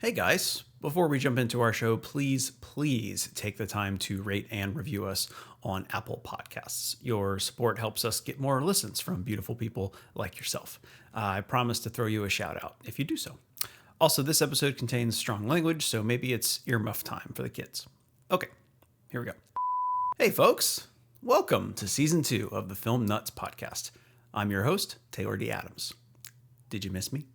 Hey guys, before we jump into our show, please take the time to rate and review us on Apple Podcasts. Your support helps us get more listens from beautiful people like yourself. I promise to throw you a shout out if you do so. Also, this episode contains strong language, so maybe it's earmuff time for the kids. Okay, here we go. Hey folks, welcome to season 2 of the Film Nuts podcast. I'm your host, Taylor D. Adams. Did you miss me?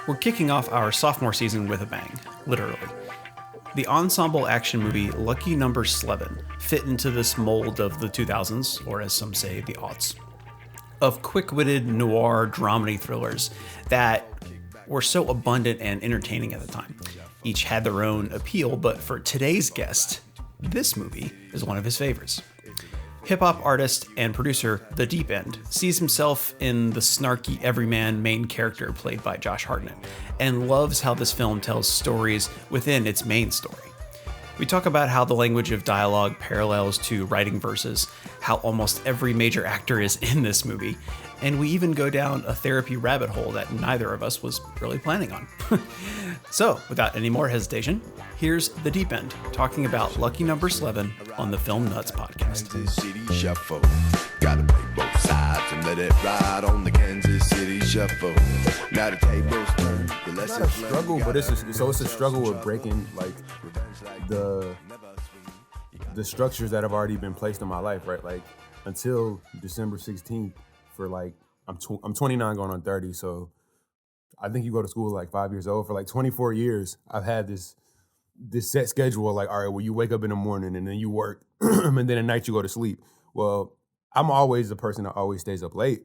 We're kicking off our sophomore season with a bang, literally. The ensemble action movie Lucky Number Slevin fit into this mold of the 2000s, or as some say, the aughts, of quick-witted noir dramedy thrillers that were so abundant and entertaining at the time. Each had their own appeal, but for today's guest, this movie is one of his favorites. Hip-hop artist and producer theDeeepEnd sees himself in the snarky everyman main character played by Josh Hartnett and loves how this film tells stories within its main story. We talk about how the language of dialogue parallels to writing verses, how almost every major actor is in this movie, and we even go down a therapy rabbit hole that neither of us was really planning on. So, without any more hesitation, here's theDeeepEnd talking about Lucky Number Slevin on the Film Nuts podcast. Kansas City Shuffle. Gotta play both sides and let it ride on the Kansas City Shuffle. Now the tables turn. It's not a struggle, but it's a struggle with breaking like the structures that have already been placed in my life, right? Like until December 16th for like I'm 29 going on 30, so I think you go to school like 5 years old. For like 24 years, I've had this set schedule. Like, all right, well, you wake up in the morning and then you work, and then at night you go to sleep. Well, I'm always the person that always stays up late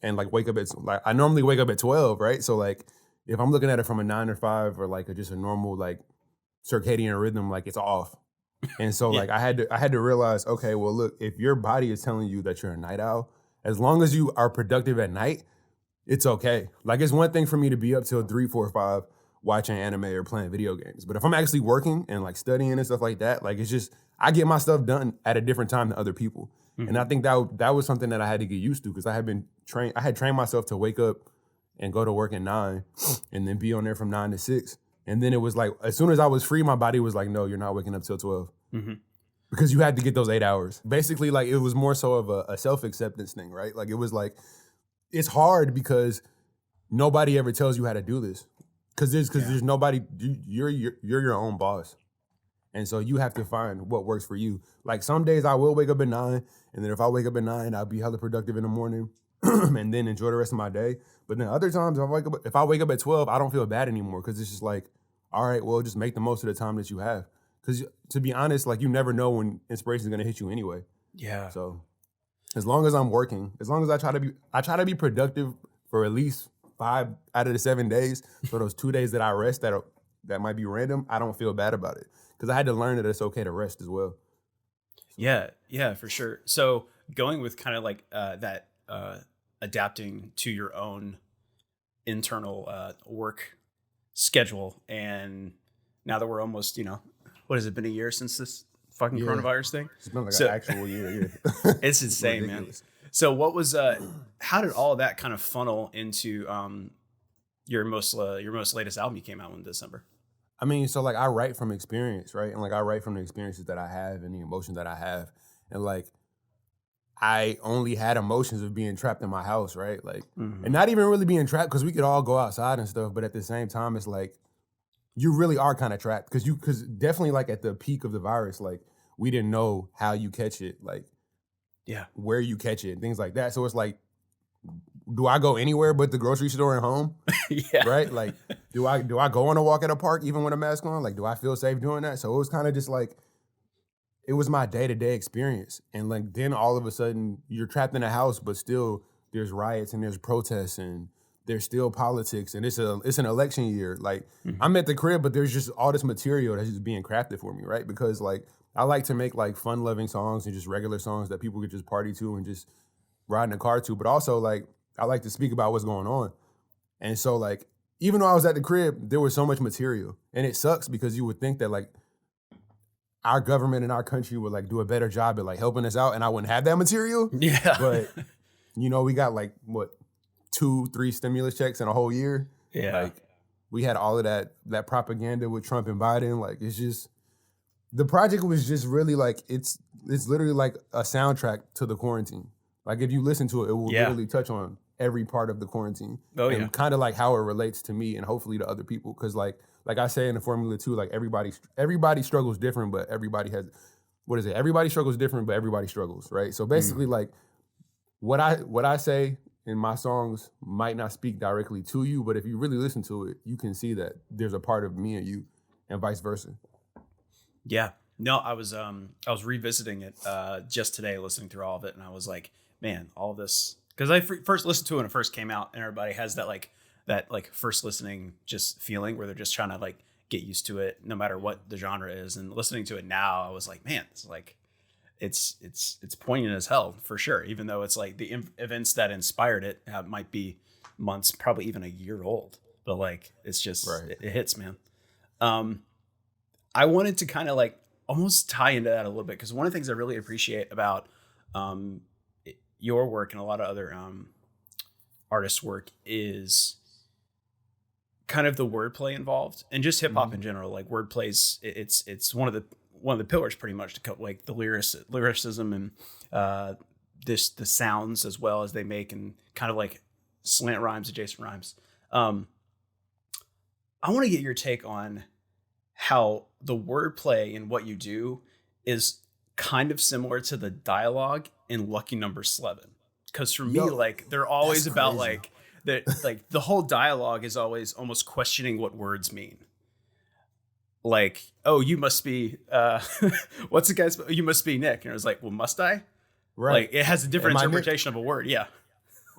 and like wake up at like I normally wake up at 12, right? So like if I'm looking at it from a 9 to 5 or like just a normal like circadian rhythm, like it's off. And so like I had to realize, okay, well, look, if your body is telling you that you're a night owl, as long as you are productive at night, it's okay. Like it's one thing for me to be up till 3, 4, 5 watching anime or playing video games. But if I'm actually working and like studying and stuff like that, like it's just, I get my stuff done at a different time than other people. Mm-hmm. And I think that was something that I had to get used to because I had trained myself to wake up and go to work at 9 and then be on there from 9 to 6. And then it was like, as soon as I was free, my body was like, no, you're not waking up till 12. Mm-hmm. Because you had to get those 8 hours. Basically, like it was more so of a self-acceptance thing, right? Like it was like, it's hard because nobody ever tells you how to do this. Because there's nobody, you're your own boss. And so you have to find what works for you. Like some days I will wake up at 9, and then if I wake up at 9, I'll be hella productive in the morning and then enjoy the rest of my day. But then other times if I wake up at 12, I don't feel bad anymore because it's just like, all right, well, just make the most of the time that you have. Because to be honest, like you never know when inspiration is going to hit you anyway. Yeah. So as long as I'm working, as long as I try to be productive for at least 5 out of the 7 days. So those 2 days that I rest that might be random, I don't feel bad about it. Because I had to learn that it's okay to rest as well. Yeah, for sure. So going with kind of like that adapting to your own internal work schedule. And now that we're almost, what has it been, a year since this fucking coronavirus thing? It's been like an actual year. It's insane, man. So what was, how did all of that kind of funnel into your most latest album you came out in December? I mean, so like I write from experience, right? And like I write from the experiences that I have and the emotions that I have. And like I only had emotions of being trapped in my house, right? Like, and not even really being trapped because we could all go outside and stuff. But at the same time, it's like, you really are kind of trapped because definitely like at the peak of the virus, like we didn't know how you catch it, like where you catch it, things like that. So it's like, do I go anywhere but the grocery store and home? Right? Like, do I go on a walk at a park even with a mask on? Like, do I feel safe doing that? So it was kind of just like, it was my day-to-day experience. And like, then all of a sudden you're trapped in a house, but still there's riots and there's protests and there's still politics and it's an election year. Like I'm at the crib, but there's just all this material that's just being crafted for me, right? Because like, I like to make like fun-loving songs and just regular songs that people could just party to and just ride in a car to. But also like, I like to speak about what's going on. And so like, even though I was at the crib, there was so much material. And it sucks because you would think that like our government and our country would like do a better job at like helping us out and I wouldn't have that material. Yeah. But we got like, what, 2-3 stimulus checks in a whole year. Yeah. Like we had all of that propaganda with Trump and Biden. Like it's just the project was just really like it's literally like a soundtrack to the quarantine. Like if you listen to it, it will literally touch on every part of the quarantine. And kind of like how it relates to me and hopefully to other people. Cause like I say in the formula too, like everybody struggles different, but everybody has everybody struggles different, but everybody struggles, right? So basically like what I say in my songs might not speak directly to you, but if you really listen to it, you can see that there's a part of me and you and vice versa. Yeah. No, I was revisiting it just today, listening through all of it, and I was like, man, all this, because I first listened to it when it first came out, and everybody has that first listening just feeling where they're just trying to like get used to it, no matter what the genre is. And listening to it now, I was like, man, it's like it's poignant as hell for sure. Even though it's like the events that inspired it might be months, probably even a year old, but like it's just it hits, man. I wanted to kind of like almost tie into that a little bit, because one of the things I really appreciate about your work and a lot of other artists' work is kind of the wordplay involved, and just hip hop in general. Like wordplays, it's one of the pillars pretty much to like the lyricism and the sounds as well as they make, and kind of like slant rhymes, adjacent rhymes. I want to get your take on how the wordplay in what you do is kind of similar to the dialogue in Lucky Number Slevin. Because for me, like they're always about like that, like the whole dialogue is always almost questioning what words mean. Like, oh, you must be what's the guy's? You must be Nick, and I was like, well, must I? Right. Like it has a different interpretation of a word. Yeah.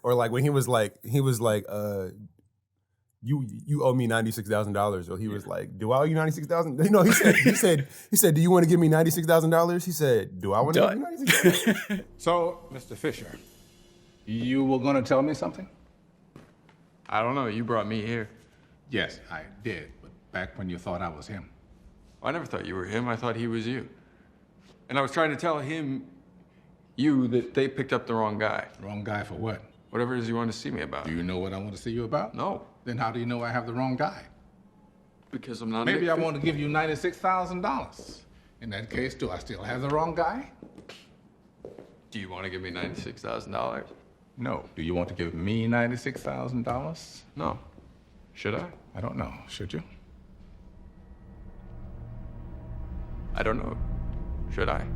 Or like when he was like, you owe me $96,000, or he was like, do I owe you $96,000? You know, he said, do you want to give me $96,000? He said, do I want to give you $96,000? So, Mr. Fisher, you were going to tell me something? I don't know. You brought me here. Yes, I did, but back when you thought I was him. I never thought you were him. I thought he was you. And I was trying to tell you that they picked up the wrong guy. Wrong guy for what? Whatever it is you want to see me about. Do you know what I want to see you about? No. Then how do you know I have the wrong guy? Because I'm not. Maybe I want to give you $96,000. In that case, do I still have the wrong guy? Do you want to give me $96,000? No. Do you want to give me $96,000? No. Should I? I don't know. Should you? I don't know. Should I?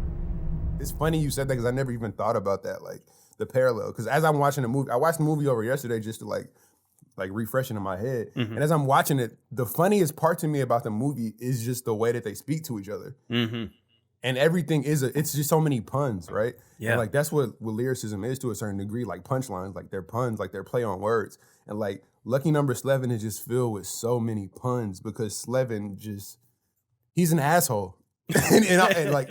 It's funny you said that, because I never even thought about that, like the parallel. Because as I'm watching the movie, I watched the movie over yesterday just to like refreshing in my head. Mm-hmm. And as I'm watching it, the funniest part to me about the movie is just the way that they speak to each other. Mm-hmm. And everything it's just so many puns, right? Yeah. And like that's what lyricism is to a certain degree, like punchlines, like they're puns, like they're play on words. And like Lucky Number Slevin is just filled with so many puns, because Slevin he's an asshole. and like,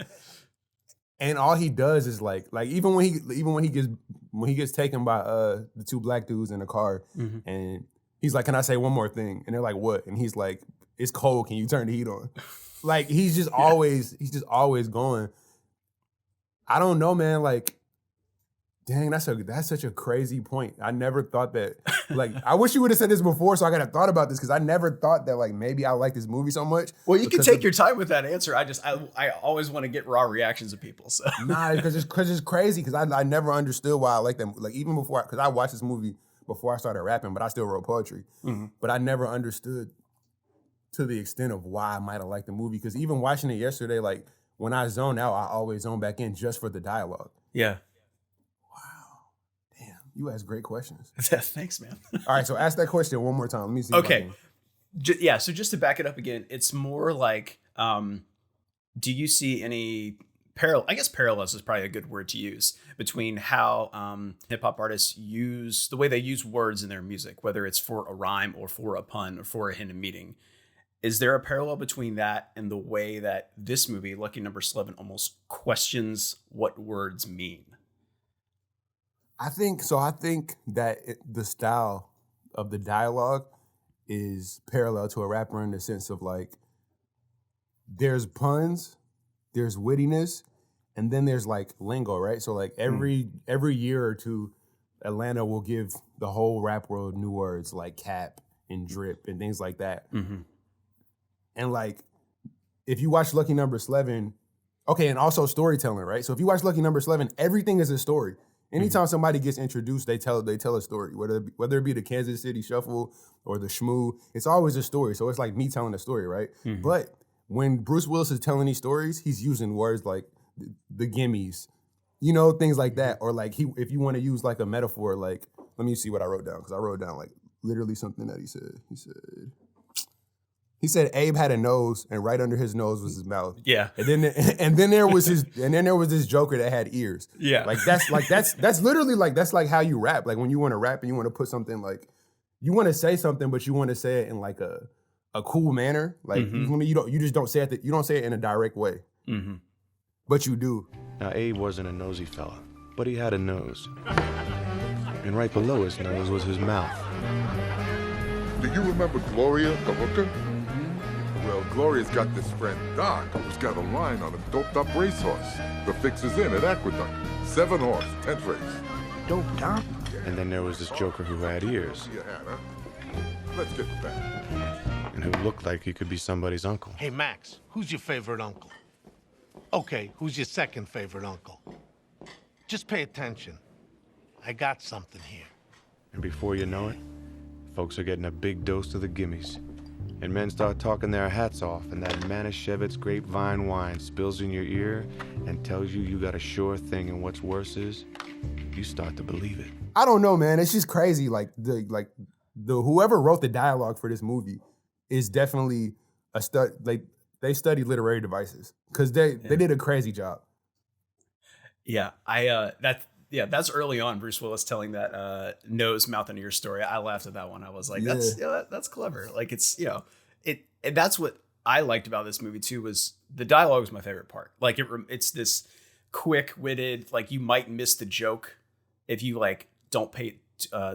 and all he does is like even when he gets taken by the two black dudes in the car, mm-hmm. and he's like, can I say one more thing? And they're like, what? And he's like, it's cold, can you turn the heat on? Like he's just always going. I don't know, man, like dang, that's such a crazy point. I never thought that. Like, I wish you would have said this before, so I could have thought about this, because I never thought that like maybe I like this movie so much. Well, you can take your time with that answer. I always want to get raw reactions of people. So nah, because it's crazy, because I never understood why I like them. Like even before, because I watched this movie before I started rapping, but I still wrote poetry. Mm-hmm. But I never understood to the extent of why I might have liked the movie. Because even watching it yesterday, like when I zone out, I always zone back in just for the dialogue. Yeah. You ask great questions. Thanks, man. All right, so ask that question one more time. Let me see. Okay. So just to back it up again, it's more like, do you see any I guess parallels is probably a good word to use, between how hip hop artists use the way they use words in their music, whether it's for a rhyme or for a pun or for a hidden meaning. Is there a parallel between that and the way that this movie, Lucky Number Slevin, almost questions what words mean? I think that the style of the dialogue is parallel to a rapper, in the sense of like, there's puns, there's wittiness, and then there's like lingo, right? So like every year or two, Atlanta will give the whole rap world new words like cap and drip and things like that. Mm-hmm. And like, if you watch Lucky Number Slevin, okay, and also storytelling, right? So if you watch Lucky Number Slevin, everything is a story. Anytime somebody gets introduced, they tell a story. Whether it be the Kansas City Shuffle or the Shmoo, it's always a story. So it's like me telling a story, right? But when Bruce Willis is telling these stories, he's using words like the gimmies, you know, things like that. Or like if you want to use like a metaphor, like, let me see what I wrote down, because I wrote down like literally something that he said. He said Abe had a nose, and right under his nose was his mouth. Yeah. And then there was this Joker that had ears. Yeah. That's literally like, that's like how you rap. Like when you want to rap and you want to put something like, you want to say something, but you want to say it in like a cool manner. Like you just don't say it. You don't say it in a direct way. But you do. Now Abe wasn't a nosy fella, but he had a nose. And right below his nose was his mouth. Do you remember Gloria, the hooker? Well, Gloria's got this friend, Doc, who's got a line on a doped-up racehorse. The fix is in at Aqueduct. 7 horse, 10th race. Doped up? And then there was this Joker who had ears. You had, huh? Let's get back. And who looked like he could be somebody's uncle. Hey, Max, who's your favorite uncle? Okay, who's your second favorite uncle? Just pay attention. I got something here. And before you know it, folks are getting a big dose of the gimmies. And men start talking their hats off, and that Manischewitz grapevine wine spills in your ear and tells you got a sure thing, and what's worse is, you start to believe it. I don't know, man. It's just crazy. Like the whoever wrote the dialogue for this movie is definitely they studied literary devices, because they did a crazy job. Yeah, that's early on. Bruce Willis telling that nose, mouth, and ear story. I laughed at that one. I was like, that's clever. Like it's, and that's what I liked about this movie too, was the dialogue was my favorite part. Like it's this quick-witted, like you might miss the joke if you like don't pay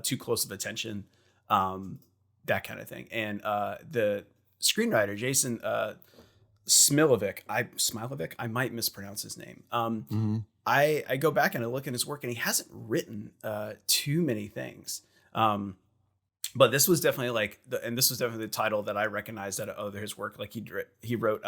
too close of attention, that kind of thing. And the screenwriter Jason Smilovic, I might mispronounce his name. I go back and I look at his work, and he hasn't written too many things. But this was definitely this was definitely the title that I recognized out of his work. Like he wrote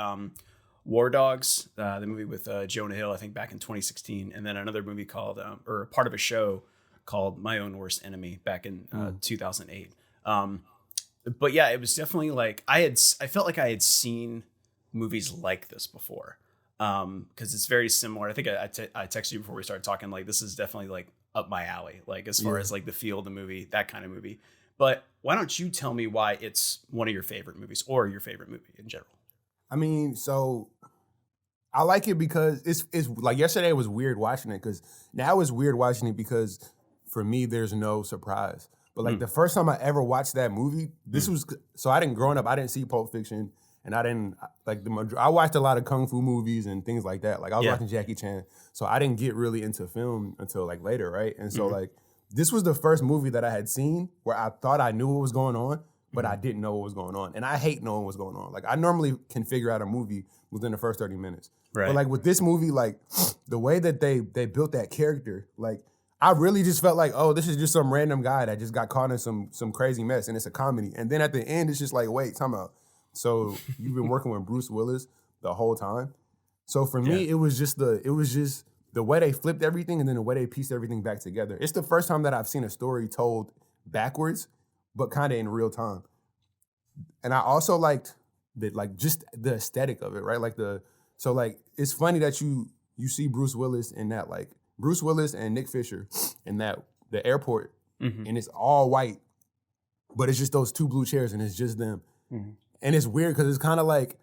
War Dogs, the movie with Jonah Hill, I think back in 2016, and then another movie called, or part of a show called My Own Worst Enemy back in 2008. But yeah, it was definitely like I felt like I had seen movies like this before. Because it's very similar. I think I texted you before we started talking, like this is definitely like up my alley, like as far as like the feel of the movie, that kind of movie. But why don't you tell me why it's one of your favorite movies, or your favorite movie in general? I mean, so I like it because it's like yesterday was weird watching it, because now it's weird watching it because for me there's no surprise. But like the first time I ever watched that movie, this was, so I didn't see Pulp Fiction. And I didn't, I watched a lot of Kung Fu movies and things like that. Like I was watching Jackie Chan. So I didn't get really into film until like later, right? And so like, this was the first movie that I had seen where I thought I knew what was going on, but I didn't know what was going on. And I hate knowing what's going on. Like I normally can figure out a movie within the first 30 minutes. Right. But like with this movie, like the way that they built that character, like I really just felt like, oh, this is just some random guy that just got caught in some crazy mess, and it's a comedy. And then at the end, it's just like, wait, time out. So you've been working with Bruce Willis the whole time. So for me, it was just the way they flipped everything, and then the way they pieced everything back together. It's the first time that I've seen a story told backwards, but kind of in real time. And I also liked just the aesthetic of it, right? So it's funny that you see Bruce Willis in that, like Bruce Willis and Nick Fisher in the airport, and it's all white, but it's just those two blue chairs, and it's just them. And it's weird because it's kind of like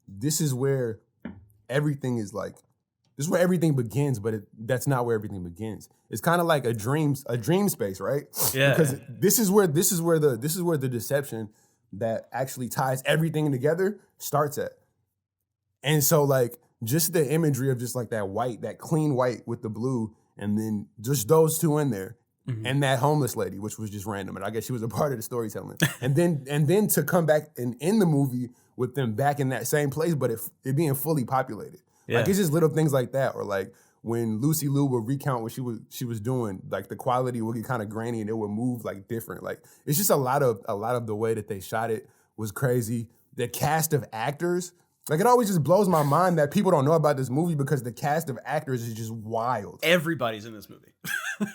this is where everything is like, this is where everything begins, but that's not where everything begins. It's kind of like a dream space, right? Yeah. Because this is where the deception that actually ties everything together starts at. And so like just the imagery of just like that white, that clean white with the blue, and then just those two in there. And that homeless lady, which was just random, and I guess she was a part of the storytelling. and then to come back and end the movie with them back in that same place, but it being fully populated. Yeah. Like it's just little things like that, or like when Lucy Liu would recount what she was doing, like the quality would get kind of grainy and it would move like different. Like it's just a lot of the way that they shot it was crazy. The cast of actors, like it always just blows my mind that people don't know about this movie because the cast of actors is just wild. Everybody's in this movie.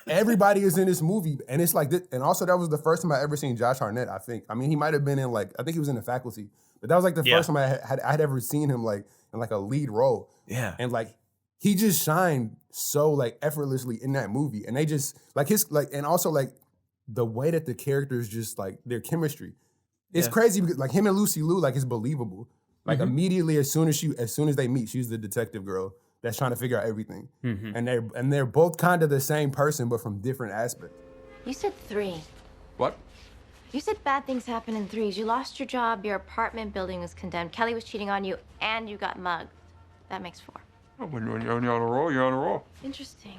Everybody is in this movie, and it's like this, and also that was the first time I ever seen Josh Hartnett. I think. I mean, he might have been in I think he was in The Faculty, but that was like the first time I'd ever seen him like in like a lead role. Yeah, and like he just shined so like effortlessly in that movie, and they just like and also like the way that the characters just like their chemistry, it's crazy because like him and Lucy Liu like it's believable. Like immediately as soon as they meet, she's the detective girl that's trying to figure out everything. And they're both kind of the same person, but from different aspects. You said 3. What? You said bad things happen in 3s. You lost your job, your apartment building was condemned, Kelly was cheating on you, and you got mugged. That makes 4. Oh, when you're on a roll, you're on a roll. Interesting.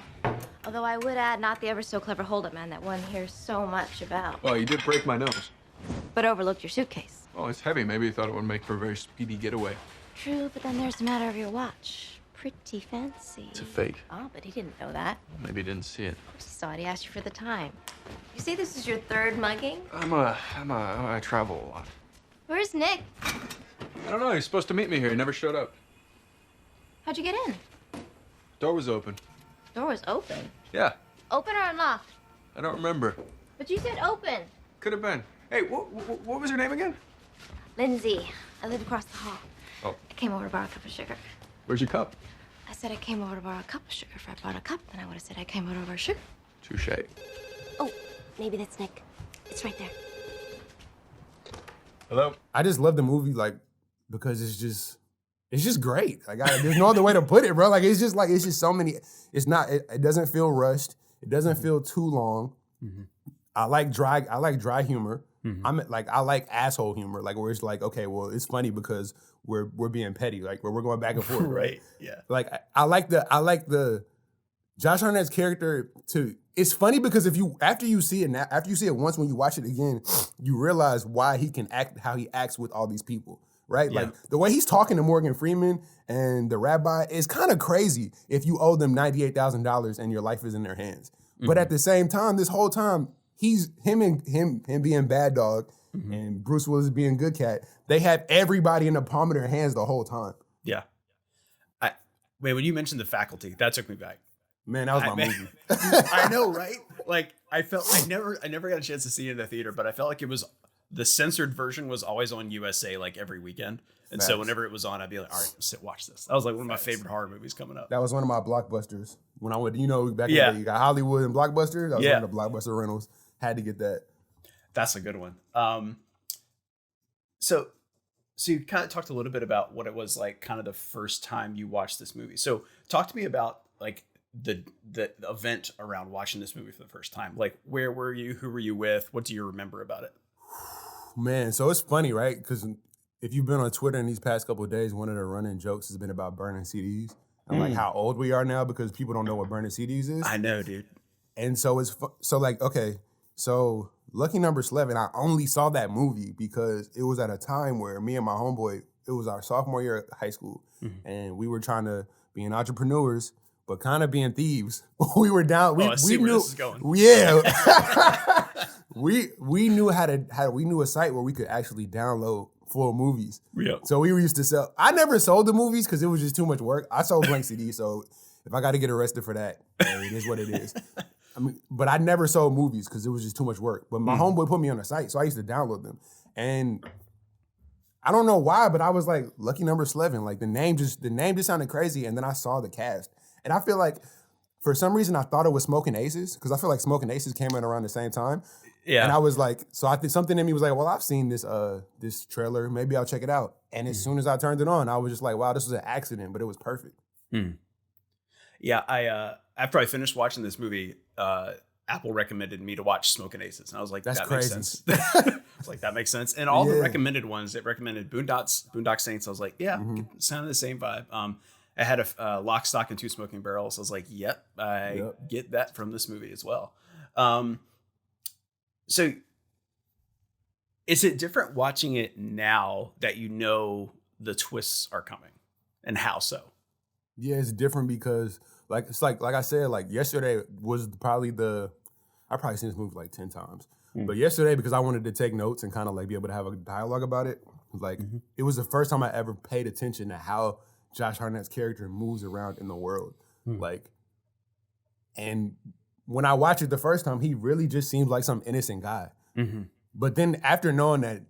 Although I would add, not the ever so clever holdup man that one hears so much about. Well, you did break my nose. But overlooked your suitcase. Well, it's heavy. Maybe you thought it would make for a very speedy getaway. True, but then there's the matter of your watch. Pretty fancy. It's a fake. Oh, but he didn't know that. Maybe you didn't see it. Of course he saw it. He asked you for the time. You say this is your 3rd mugging? I travel a lot. Where's Nick? I don't know. He's supposed to meet me here. He never showed up. How'd you get in? Door was open. Door was open. Yeah. Open or unlocked? I don't remember. But you said open. Could have been. Hey, what was your name again? Lindsay. I live across the hall. Oh. I came over to borrow a cup of sugar. Where's your cup? I said I came over to borrow a cup of sugar. If I brought a cup, then I would have said I came over to borrow sugar. Touche. Oh, maybe that's Nick. It's right there. Hello? I just love the movie, like, because it's just great. Like, there's no other way to put it, bro. Like, it's just so many. It doesn't feel rushed. It doesn't feel too long. I like dry humor. I like asshole humor, like where it's like, okay, well, it's funny because we're being petty, like where we're going back and forth, right? Yeah. Like I like the Josh Hartnett's character too. It's funny because after you see it once, when you watch it again, you realize why he can act how he acts with all these people, right? Yeah. Like the way he's talking to Morgan Freeman and the rabbi is kind of crazy if you owe them $98,000 and your life is in their hands. But at the same time, this whole time, him being bad dog and Bruce Willis being good cat, they had everybody in the palm of their hands the whole time. Yeah. When you mentioned The Faculty, that took me back. Man, that was my movie. I know, right? Like I never got a chance to see it in the theater, but I felt like it was the censored version was always on USA like every weekend. And so whenever it was on, I'd be like, all right, sit watch this. That was like one of my favorite horror movies coming up. That was one of my blockbusters. When I went, back in the day, you got Hollywood and Blockbuster. That was one of the Blockbuster rentals. Had to get that. That's a good one. So you kind of talked a little bit about what it was like kind of the first time you watched this movie. So talk to me about like the event around watching this movie for the first time. Like, where were you? Who were you with? What do you remember about it? Man, so it's funny, right? Because if you've been on Twitter in these past couple of days, one of the running jokes has been about burning CDs. And like how old we are now because people don't know what burning CDs is. I know, dude. And so so Lucky Number Slevin, I only saw that movie because it was at a time where me and my homeboy, it was our sophomore year at high school, and we were trying to be entrepreneurs, but kind of being thieves. We were down. I see where this is going. Yeah. we knew we knew a site where we could actually download full movies. Yeah. So we used to sell. I never sold the movies because it was just too much work. I sold blank CDs, so if I got to get arrested for that, it is what it is. I mean, but I never sold movies because it was just too much work. But my homeboy put me on a site, so I used to download them. And I don't know why, but I was like, Lucky Number Slevin. Like the name just sounded crazy. And then I saw the cast, and I feel like for some reason I thought it was Smoking Aces because I feel like Smoking Aces came in around the same time. Yeah. And I was like, so I think something in me was like, well, I've seen this trailer. Maybe I'll check it out. And as soon as I turned it on, I was just like, wow, this was an accident, but it was perfect. Yeah, I after I finished watching this movie, Apple recommended me to watch Smoking Aces, and I was like, That's that crazy. makes sense. I was like, that makes sense. And all the recommended ones, it recommended Boondock Saints. I was like, yeah, sounded the same vibe. I had a Lock, Stock, and Two Smoking Barrels. I was like, yep, I get that from this movie as well. So is it different watching it now that you know the twists are coming, and how so? Yeah, it's different because Like it's like I said, like yesterday was probably I probably seen this movie like 10 times. But yesterday, because I wanted to take notes and kind of like be able to have a dialogue about it, like it was the first time I ever paid attention to how Josh Hartnett's character moves around in the world. Like, and when I watched it the first time, he really just seems like some innocent guy. But then after knowing that,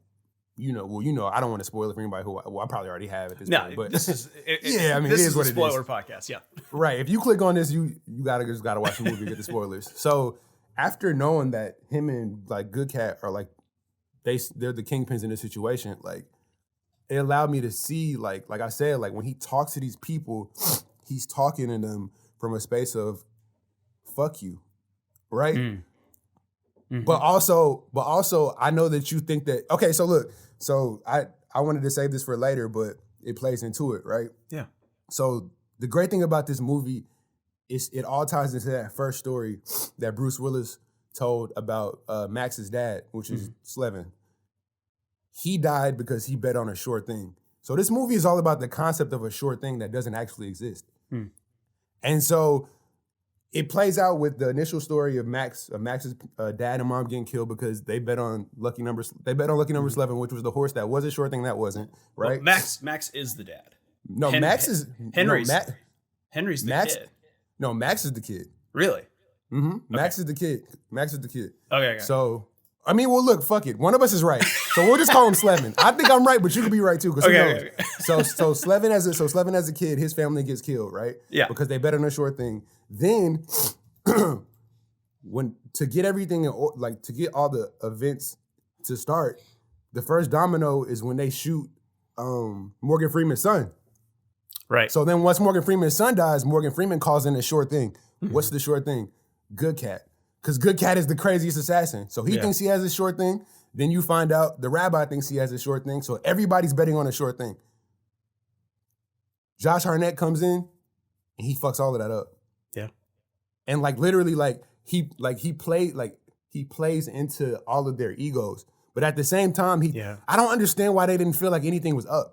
I don't want to spoil it for anybody who I probably already have at this point. But this is it is what it is. Spoiler podcast, yeah. Right. If you click on this, you gotta watch the movie to get the spoilers. So after knowing that him and like Good Cat are like they're the kingpins in this situation, like it allowed me to see like I said, like when he talks to these people, he's talking to them from a space of fuck you, right? But also I know that you think that okay. So look, I wanted to save this for later, but it plays into it, right? Yeah. So the great thing about this movie is it all ties into that first story that Bruce Willis told about Max's dad, which is Slevin. He died because he bet on a sure thing. So this movie is all about the concept of a sure thing that doesn't actually exist. And so it plays out with the initial story of Max's dad and mom getting killed because they bet on lucky number 11, which was the horse that was a sure thing that wasn't, right? Well, Max is the dad. No, Max is Henry's the Max, kid. No, Max is the kid. Really? Max is the kid. Max is the kid. Okay. So, I mean, well, look, fuck it. One of us is right. So we'll just call him Slevin. I think I'm right, but you could be right too, because who knows? Okay. So Slevin as a kid, his family gets killed, right? Yeah. Because they bet on a sure thing. Then, to get everything, to get all the events to start, the first domino is when they shoot Morgan Freeman's son. Right. So then once Morgan Freeman's son dies, Morgan Freeman calls in a sure thing. What's the sure thing? Good Cat. Because Good Cat is the craziest assassin. So he thinks he has a sure thing. Then you find out the rabbi thinks he has a sure thing. So everybody's betting on a sure thing. Josh Hartnett comes in and he fucks all of that up. Yeah. And literally he plays into all of their egos. But at the same time, I don't understand why they didn't feel like anything was up.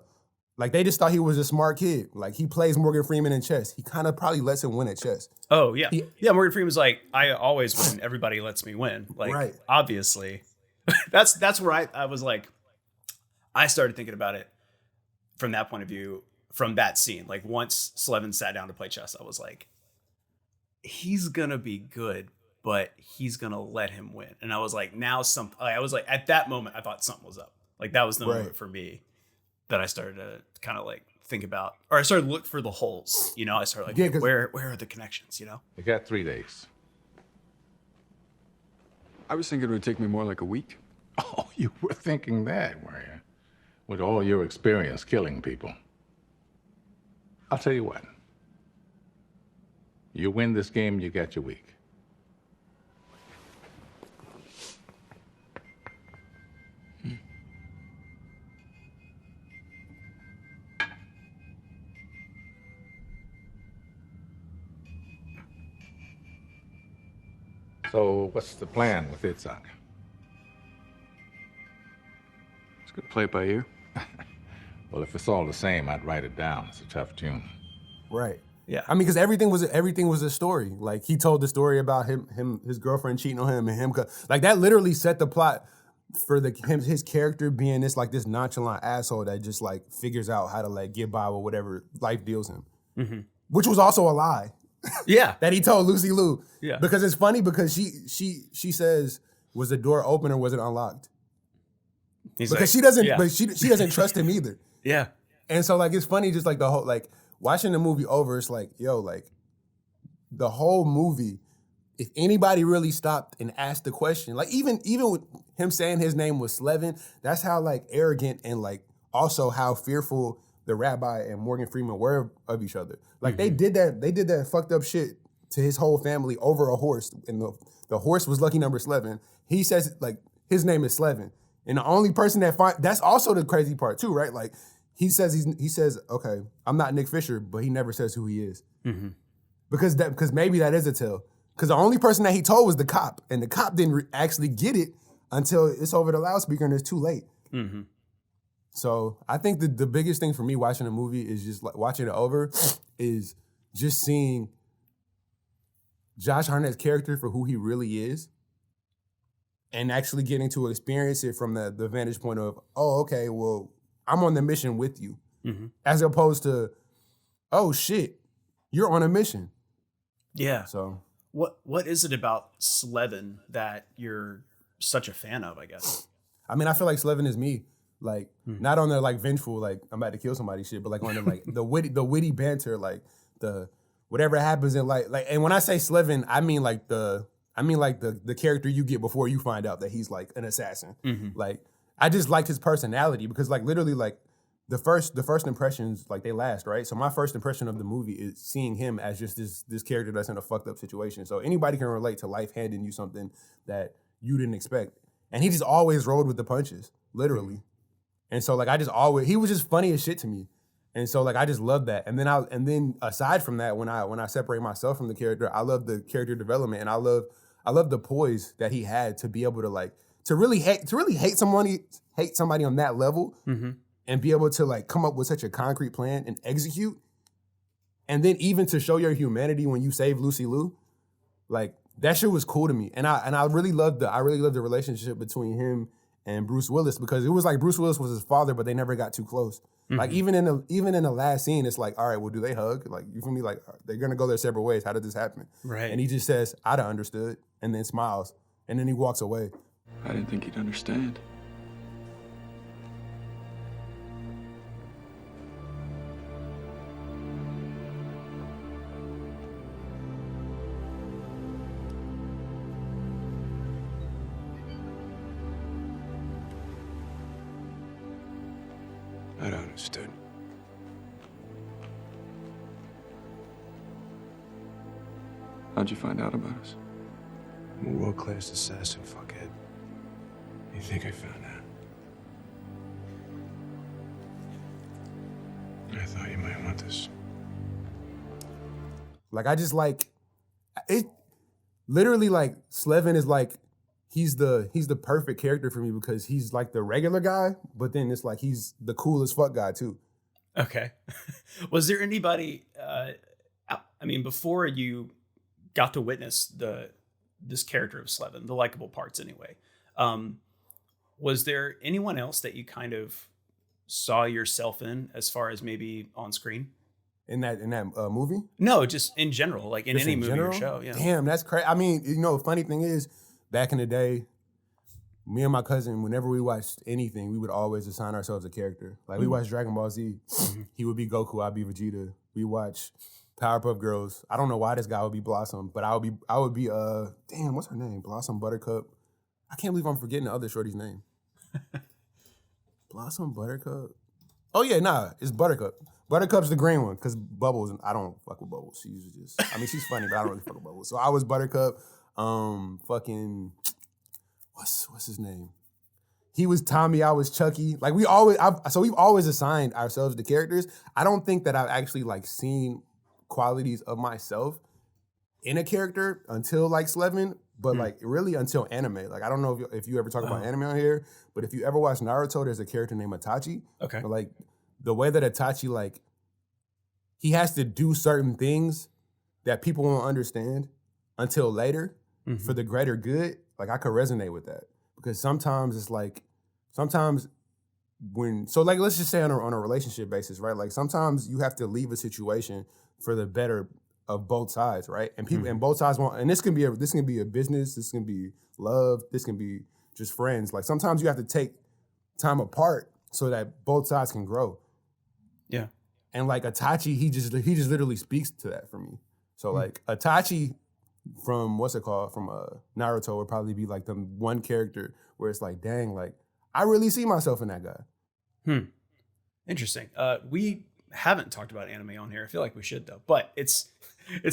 Like, they just thought he was a smart kid. Like, he plays Morgan Freeman in chess. He kind of probably lets him win at chess. Oh, yeah. Morgan Freeman's like, I always win. Everybody lets me win. Like, obviously. That's where I was like, I started thinking about it from that point of view, from that scene. Like, once Slevin sat down to play chess, I was like, he's going to be good, but he's going to let him win. And I was like, at that moment, I thought something was up. Like, that was the moment for me that I started to kind of like think about, or I started to look for the holes, I started like, where are the connections, You got 3 days. I was thinking it would take me more like a week. Oh, you were thinking that, were you? With all your experience killing people. I'll tell you what. You win this game, you get your week. So, what's the plan with Itzhak? It's good, play it by ear. Well, if it's all the same, I'd write it down. It's a tough tune. Right. Yeah. I mean, because everything was a story. Like, he told the story about his girlfriend cheating on him and him. Like, that literally set the plot for his character being this nonchalant asshole that just like figures out how to like get by with whatever life deals him. Which was also a lie. Yeah. That he told Lucy Liu. Yeah. Because it's funny because she says, was the door open or was it unlocked? Because she doesn't she doesn't trust him either. Yeah. And so like it's funny just like the whole like watching the movie over, it's like, yo, like the whole movie, if anybody really stopped and asked the question, like even with him saying his name was Slevin, that's how like arrogant and like also how fearful the rabbi and Morgan Freeman were of each other. Like they did that fucked up shit to his whole family over a horse, and the horse was lucky number Slevin. He says like his name is Slevin, and the only person that's also the crazy part too, right? Like he says, okay, I'm not Nick Fisher, but he never says who he is, because maybe that is a tell. Because the only person that he told was the cop, and the cop didn't actually get it until it's over the loudspeaker and it's too late. So I think the biggest thing for me watching a movie is just like watching it over is just seeing Josh Hartnett's character for who he really is, and actually getting to experience it from the vantage point of, oh, okay, well, I'm on the mission with you, as opposed to, oh shit, you're on a mission. Yeah. So what is it about Slevin that you're such a fan of, I guess? I mean, I feel like Slevin is me. Like, not on the like vengeful, like I'm about to kill somebody shit, but like on the like the witty banter, like the whatever happens in like and when I say Slevin, I mean like the character you get before you find out that he's like an assassin. Like, I just liked his personality because like literally like the first impressions, like they last, right? So my first impression of the movie is seeing him as just this character that's in a fucked up situation. So anybody can relate to life handing you something that you didn't expect. And he just always rolled with the punches, literally. And so like he was just funny as shit to me. And so like I just loved that. And then aside from that, when I separate myself from the character, I love the character development, and I love the poise that he had to be able to like to really hate somebody on that level, and be able to like come up with such a concrete plan and execute. And then even to show your humanity when you save Lucy Liu, like that shit was cool to me. And I really loved the relationship between him and Bruce Willis, because it was like Bruce Willis was his father, but they never got too close. Like even in the last scene, it's like, all right, well, do they hug? Like, you feel me? Like, they're gonna go their separate ways. How did this happen? Right. And he just says, I'd have understood, and then smiles, and then he walks away. I didn't think he'd understand. I understood. How'd you find out about us? I'm a world-class assassin, fuckhead. You think I found out? I thought you might want this. Like, I just like it. Literally, like Slevin is like he's the perfect character for me because he's like the regular guy, but then it's like he's the coolest fuck guy too. Okay. Was there anybody? I mean, before you got to witness this character of Slevin, the likable parts anyway, was there anyone else that you kind of saw yourself in, as far as maybe on screen? In that movie? No, just in general, like in any movie or show. Yeah. Damn, that's crazy. I mean, you know, funny thing is, back in the day, me and my cousin, whenever we watched anything, we would always assign ourselves a character. Like, we watched Dragon Ball Z. He would be Goku, I'd be Vegeta. We watch Powerpuff Girls. I don't know why this guy would be Blossom, but I would be damn, what's her name? Blossom Buttercup. I can't believe I'm forgetting the other shorty's name. Blossom Buttercup. Oh yeah, nah, it's Buttercup. Buttercup's the green one, because Bubbles, I don't fuck with Bubbles. She's funny, but I don't really fuck with Bubbles. So I was Buttercup. Fucking, what's his name? He was Tommy, I was Chucky. Like, we've always assigned ourselves to characters. I don't think that I've actually like seen qualities of myself in a character until like Slevin, but like really until anime. Like, I don't know if you ever talk about anime on here, but if you ever watch Naruto, there's a character named Itachi. Okay. But like the way that Itachi, like, he has to do certain things that people won't understand until later for the greater good. Like, I could resonate with that, because sometimes it's like, let's just say on a relationship basis, right? Like, sometimes you have to leave a situation for the better of both sides, right? And people and both sides want, and this can be a business, this can be love, this can be just friends. Like, sometimes you have to take time apart so that both sides can grow. Yeah. And like Itachi, he just literally speaks to that for me. So like Itachi from Naruto would probably be like the one character where it's like, dang, like I really see myself in that guy. Interesting. We haven't talked about anime on here. I feel like we should though, but it's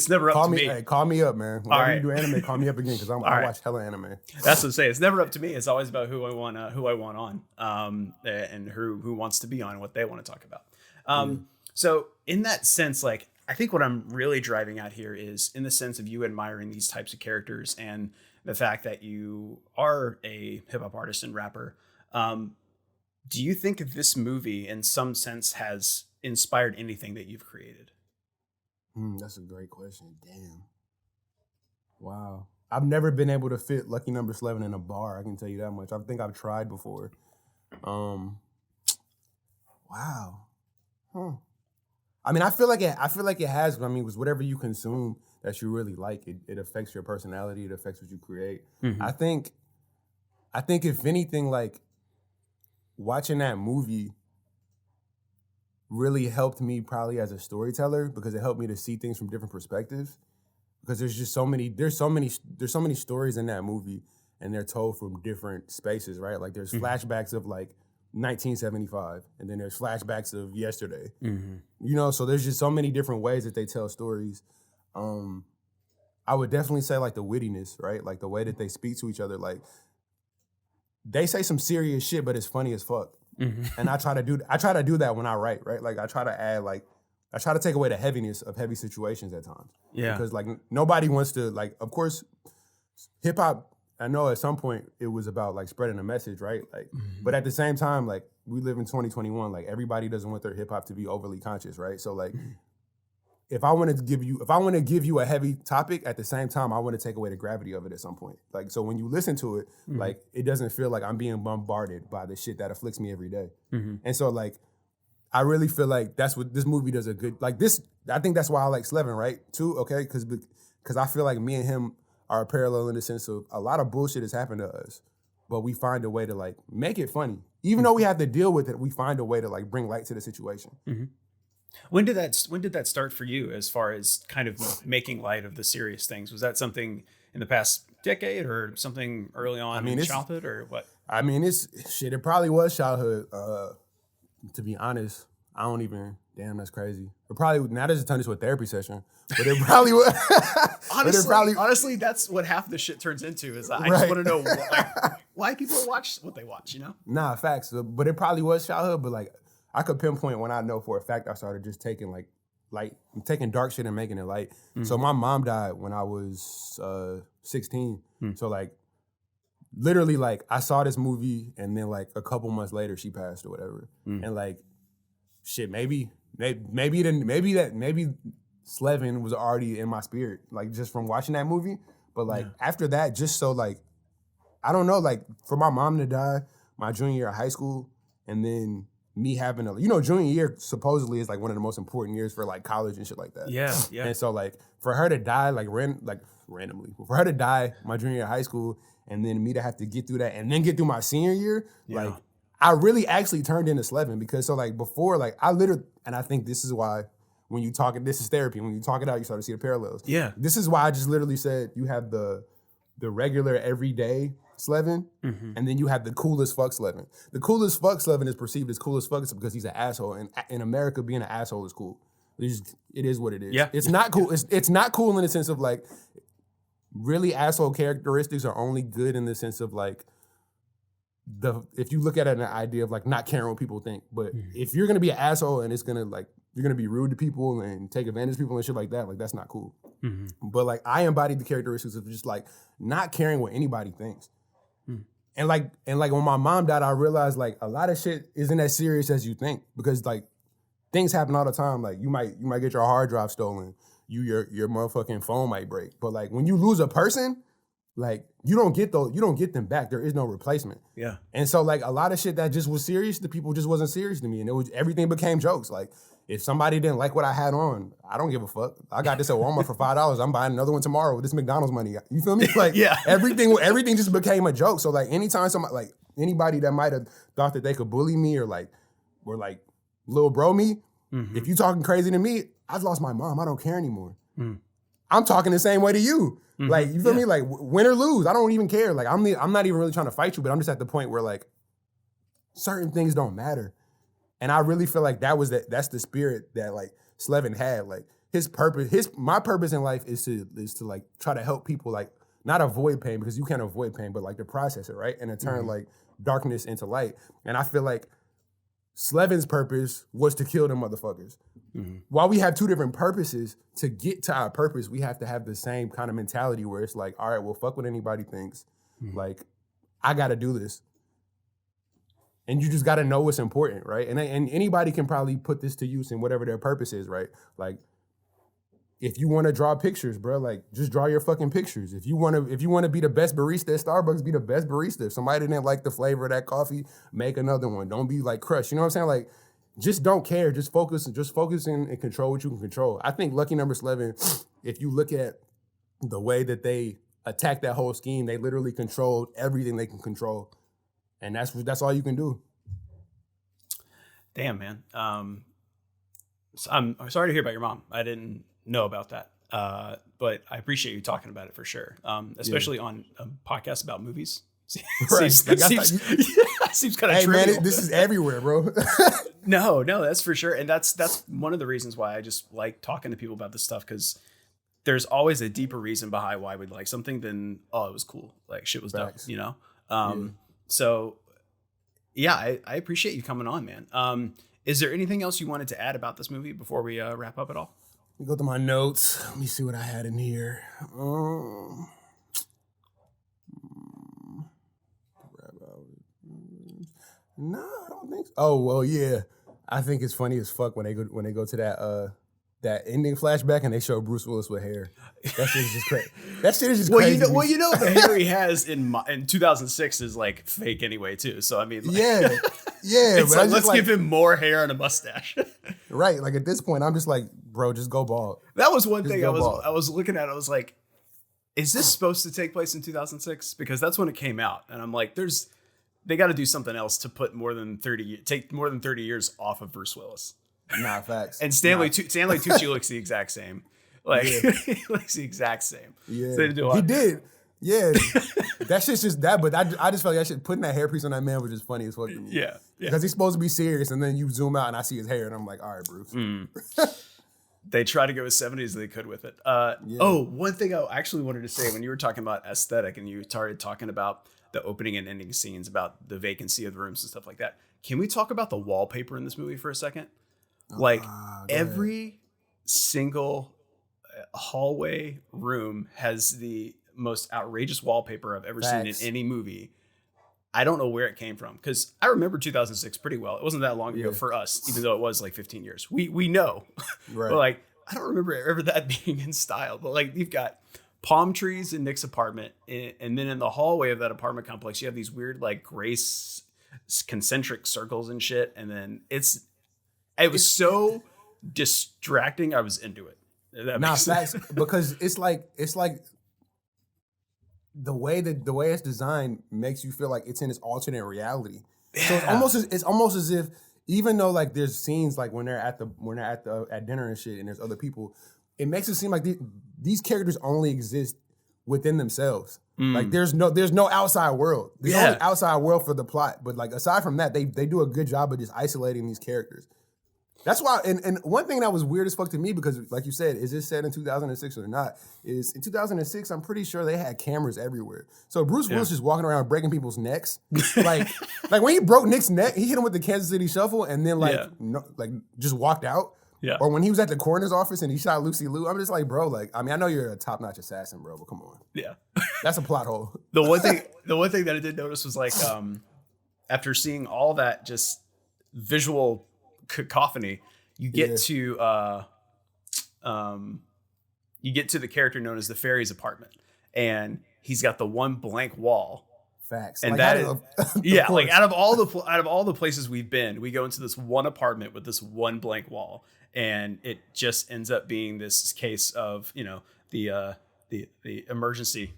never up to me. Hey, call me up, man. Whenever you do anime, call me up again, because I watch hella anime. That's what I say. It's never up to me. It's always about who I want on, and who wants to be on, and what they want to talk about. So in that sense, like, I think what I'm really driving at here is in the sense of you admiring these types of characters and the fact that you are a hip hop artist and rapper. Do you think this movie in some sense has inspired anything that you've created? That's a great question. Damn. Wow. I've never been able to fit Lucky Number Slevin in a bar. I can tell you that much. I think I've tried before. Wow. I mean, I feel like it has. I mean, with whatever you consume that you really like, it affects your personality. It affects what you create. Mm-hmm. I think if anything, like watching that movie really helped me probably as a storyteller because it helped me to see things from different perspectives. Because there's so many stories in that movie, and they're told from different spaces, right? Like there's flashbacks of like 1975, and then there's flashbacks of yesterday. Mm-hmm. You know, so there's just so many different ways that they tell stories. I would definitely say like the wittiness, right? Like the way that they speak to each other. Like they say some serious shit, but it's funny as fuck. Mm-hmm. And I try to do that when I write, right? Like I try to take away the heaviness of heavy situations at times. Yeah. Because like nobody wants to, like, of course, hip hop, I know at some point it was about like spreading a message, right? Like, but at the same time, like we live in 2021, like everybody doesn't want their hip hop to be overly conscious, right? So like if I want to give you a heavy topic, at the same time, I want to take away the gravity of it at some point. Like, so when you listen to it, like it doesn't feel like I'm being bombarded by the shit that afflicts me every day. And so like, I really feel like that's what this movie does a good, like this, I think that's why I like Slevin, right? Too, okay? Because I feel like me and him are parallel in the sense of a lot of bullshit has happened to us, but we find a way to like make it funny. Even though we have to deal with it, we find a way to like bring light to the situation. When did that start for you as far as kind of making light of the serious things? Was that something in the past decade or something early on in childhood or what? I mean, it probably was childhood. To be honest, I don't even, damn, that's crazy. It probably, now this is turned into a therapy session, but it probably was. Honestly, that's what half the shit turns into is I just want to know why people watch what they watch, you know? Nah, facts. But it probably was childhood, but like, I could pinpoint when I know for a fact I started just taking like light, taking dark shit and making it light. So my mom died when I was 16. So like, literally like I saw this movie and then like a couple months later she passed or whatever. And like, shit, maybe Slevin was already in my spirit, like just from watching that movie. But like after that, just so like, I don't know, like for my mom to die my junior year of high school, and then me having junior year supposedly is like one of the most important years for like college and shit like that. Yeah. And so like for her to die randomly, for her to die my junior year of high school, and then me to have to get through that and then get through my senior year, like I really actually turned into Slevin because so like before, like I literally, and I think this is why when you talk, this is therapy, when you talk it out, you start to see the parallels. Yeah. This is why I just literally said you have the regular everyday Slevin, and then you have the coolest fuck Slevin. The coolest fuck Slevin is perceived as cool as fuck because he's an asshole, and in America, being an asshole is cool. It is what it is. Yeah. It's not cool. It's not cool in the sense of like, really asshole characteristics are only good in the sense of like, if you look at it in an idea of like not caring what people think, but if you're gonna be an asshole and it's gonna like, you're gonna be rude to people and take advantage of people and shit like that, like that's not cool. But like I embodied the characteristics of just like not caring what anybody thinks. And like when my mom died, I realized like a lot of shit isn't as serious as you think, because like things happen all the time. Like you might get your hard drive stolen, your motherfucking phone might break. But like when you lose a person, like you don't get them back. There is no replacement. Yeah. And so like a lot of shit that just was serious to people just wasn't serious to me, and everything became jokes. Like if somebody didn't like what I had on, I don't give a fuck. I got this at Walmart for $5. I'm buying another one tomorrow with this McDonald's money. You feel me? Like everything just became a joke. So like anytime somebody, like anybody that might have thought that they could bully me or like little bro me, if you talking crazy to me, I've lost my mom. I don't care anymore. I'm talking the same way to you. Like, you feel me? Like win or lose, I don't even care. Like I'm not even really trying to fight you, but I'm just at the point where like certain things don't matter. And I really feel like that's the spirit that like Slevin had. Like my purpose in life is to like try to help people, like not avoid pain, because you can't avoid pain, but like to process it, right? And to turn like darkness into light. And I feel like Slevin's purpose was to kill them motherfuckers. While we have two different purposes, to get to our purpose, we have to have the same kind of mentality where it's like, all right, well, fuck what anybody thinks. Like, I gotta do this. And you just gotta know what's important, right? And anybody can probably put this to use in whatever their purpose is, right? Like, if you want to draw pictures, bro, like just draw your fucking pictures. If you want to be the best barista at Starbucks, be the best barista. If somebody didn't like the flavor of that coffee, make another one. Don't be like crushed. You know what I'm saying? Like, just don't care. Just focus and control what you can control. I think Lucky Number Slevin, if you look at the way that they attacked that whole scheme, they literally controlled everything they can control, and that's all you can do. Damn, man. So I'm sorry to hear about your mom. I didn't know about that. But I appreciate you talking about it for sure. Especially on a podcast about movies. Right. Seems kind of hey, trivial. man, this is everywhere, bro. No, that's for sure. And that's one of the reasons why I just like talking to people about this stuff, because there's always a deeper reason behind why we'd like something than, oh, it was cool. Like shit was dope, you know? So yeah, I appreciate you coming on, man. Is there anything else you wanted to add about this movie before we wrap up at all? Let me go through my notes. Let me see what I had in here. No, I don't think so. Oh, well, yeah. I think it's funny as fuck when they go to that ending flashback and they show Bruce Willis with hair. That shit is just crazy. That shit is just crazy. You know the hair he has in 2006 is like fake anyway too. So I mean, like, yeah. It's like, let's give him more hair and a mustache. Right. Like at this point, I'm just like, bro, just go bald. That was one thing I was looking at. I was like, is this supposed to take place in 2006? Because that's when it came out, and I'm like, they got to do something else to put take more than 30 years off of Bruce Willis. Nah, facts. And Stanley Tucci looks the exact same. Like he looks the exact same. Yeah, so he did. Yeah, that shit's just that. But I just felt like that shit, putting that hairpiece on that man was just funny as fuck to me. Yeah, because he's supposed to be serious, and then you zoom out and I see his hair, and I'm like, all right, Bruce. They try to go as 70s they could with it. Oh, one thing I actually wanted to say when you were talking about aesthetic and you started talking about the opening and ending scenes, about the vacancy of the rooms and stuff like that. Can we talk about the wallpaper in this movie for a second? Like every single hallway room has the most outrageous wallpaper I've ever seen in any movie. I don't know where it came from, because I remember 2006 pretty well. It wasn't that long ago for us, even though it was like 15 years. We know, right? But like, I don't remember ever that being in style. But like, you've got palm trees in Nick's apartment, and then in the hallway of that apartment complex, you have these weird like gray concentric circles and shit. And then it was so distracting. I was into it. Facts, because it's like the way it's designed makes you feel like it's in this alternate reality. Yeah. So it's almost as if, even though like there's scenes like when they're at dinner and shit, and there's other people, it makes it seem like these characters only exist within themselves. Like there's no outside world. There's only outside world for the plot. But like aside from that, they do a good job of just isolating these characters. That's why, and one thing that was weird as fuck to me, because like you said, is this set in 2006 or not? Is in 2006, I'm pretty sure they had cameras everywhere. So Bruce Willis just walking around breaking people's necks. like when he broke Nick's neck, he hit him with the Kansas City Shuffle and then just walked out. Yeah. Or when he was at the coroner's office and he shot Lucy Liu, I'm just like, bro, like, I mean, I know you're a top-notch assassin, bro, but come on. Yeah. That's a plot hole. The one thing that I did notice was like, after seeing all that just visual cacophony, you get to the character known as the Fairy's apartment, and he's got the one blank wall. Facts. And like like out of all the places we've been, we go into this one apartment with this one blank wall, and it just ends up being this case of, you know, the emergency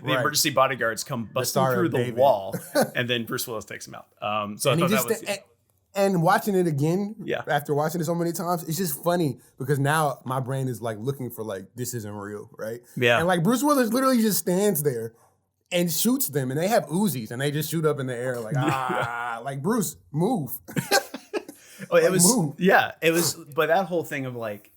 emergency bodyguards come busting through the wall, and then Bruce Willis takes him out. So I thought that was. And watching it again, after watching it so many times, it's just funny because now my brain is like looking for like, this isn't real, right? Yeah. And like Bruce Willis literally just stands there and shoots them, and they have Uzis, and they just shoot up in the air like, like, Bruce, move. Move. But that whole thing of like,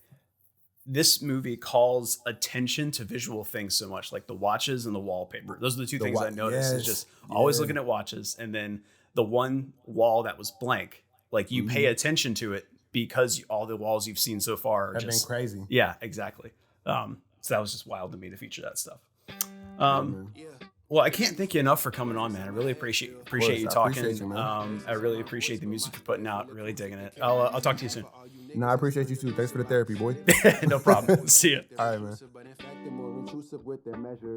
this movie calls attention to visual things so much, like the watches and the wallpaper. Those are the two things I noticed. Is just always looking at watches, and then the one wall that was blank. Like you pay attention to it because all the walls you've seen so far have been crazy. Yeah, exactly. So that was just wild to me to feature that stuff. Well, I can't thank you enough for coming on, man. I really appreciate you talking. Appreciate you, man. I really appreciate the music you're putting out. Really digging it. I'll talk to you soon. No, I appreciate you too. Thanks for the therapy, boy. No problem. See ya. All right, man.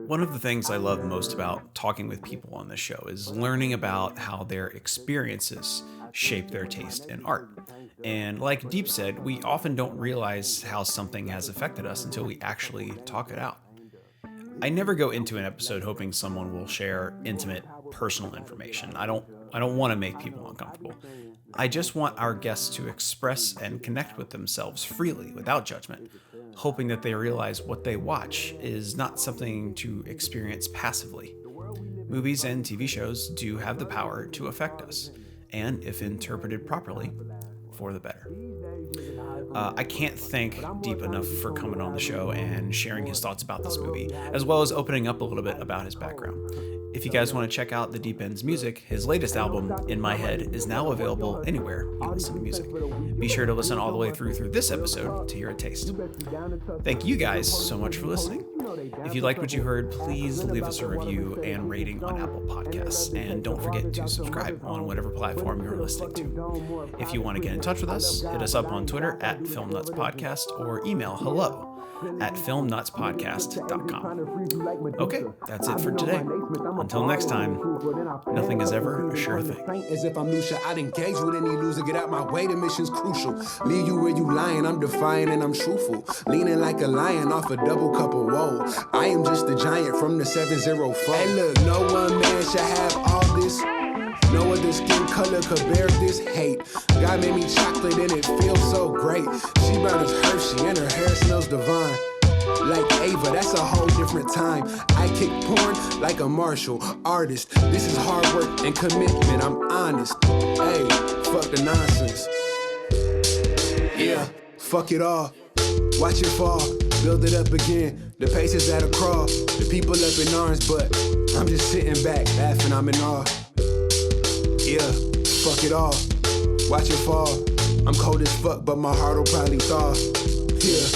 One of the things I love most about talking with people on this show is learning about how their experiences shape their taste in art. And like Deep said, we often don't realize how something has affected us until we actually talk it out. I never go into an episode hoping someone will share intimate, personal information. I don't want to make people uncomfortable. I just want our guests to express and connect with themselves freely, without judgment, hoping that they realize what they watch is not something to experience passively. Movies and TV shows do have the power to affect us, and if interpreted properly, for the better. I can't thank Deep enough for coming on the show and sharing his thoughts about this movie, as well as opening up a little bit about his background. If you guys want to check out theDeePend's music, his latest album, In My Head, is now available anywhere you listen to music. Be sure to listen all the way through this episode to hear a taste. Thank you guys so much for listening. If you liked what you heard, please leave us a review and rating on Apple Podcasts, and don't forget to subscribe on whatever platform you're listening to. If you want to get in touch with us, hit us up on Twitter at FilmNutsPodcast or email hello@filmnutspodcast.com. Okay, that's it for today. Until next time, nothing is ever a sure thing. As if I'm Lucia, I'd engage with any loser, get out my way, the mission's crucial. Leave you where you lying, I'm defiant and I'm truthful. Leaning like a lion off a double cup of woe. I am just a giant from the 704. Hey look, no one man should have all this. No other skin color could bear this hate. God made me chocolate and it feels so great. She brown as Hershey and her hair smells divine. Like Ava, that's a whole different time. I kick porn like a martial artist. This is hard work and commitment, I'm honest. Hey, fuck the nonsense. Yeah, fuck it all. Watch it fall, build it up again. The paces that'll crawl, the people up in arms, but I'm just sitting back, laughing, I'm in awe. Yeah, fuck it all. Watch it fall. I'm cold as fuck, but my heart will probably thaw. Yeah,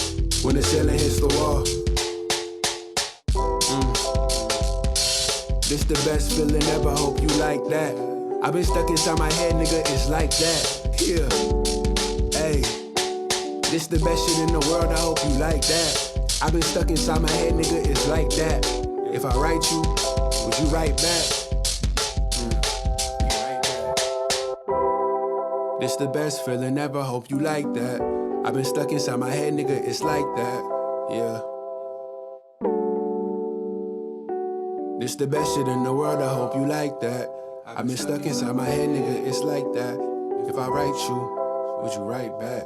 when the ceiling hits the wall. This the best feeling ever, hope you like that. I've been stuck inside my head, nigga, it's like that. Yeah, hey. This the best shit in the world, I hope you like that. I've been stuck inside my head, nigga, it's like that. If I write you, would you write back? This the best feeling ever, hope you like that. I've been stuck inside my head, nigga, it's like that, yeah. This the best shit in the world, I hope you like that. I've been stuck inside my head, nigga, it's like that. If I write you, would you write back?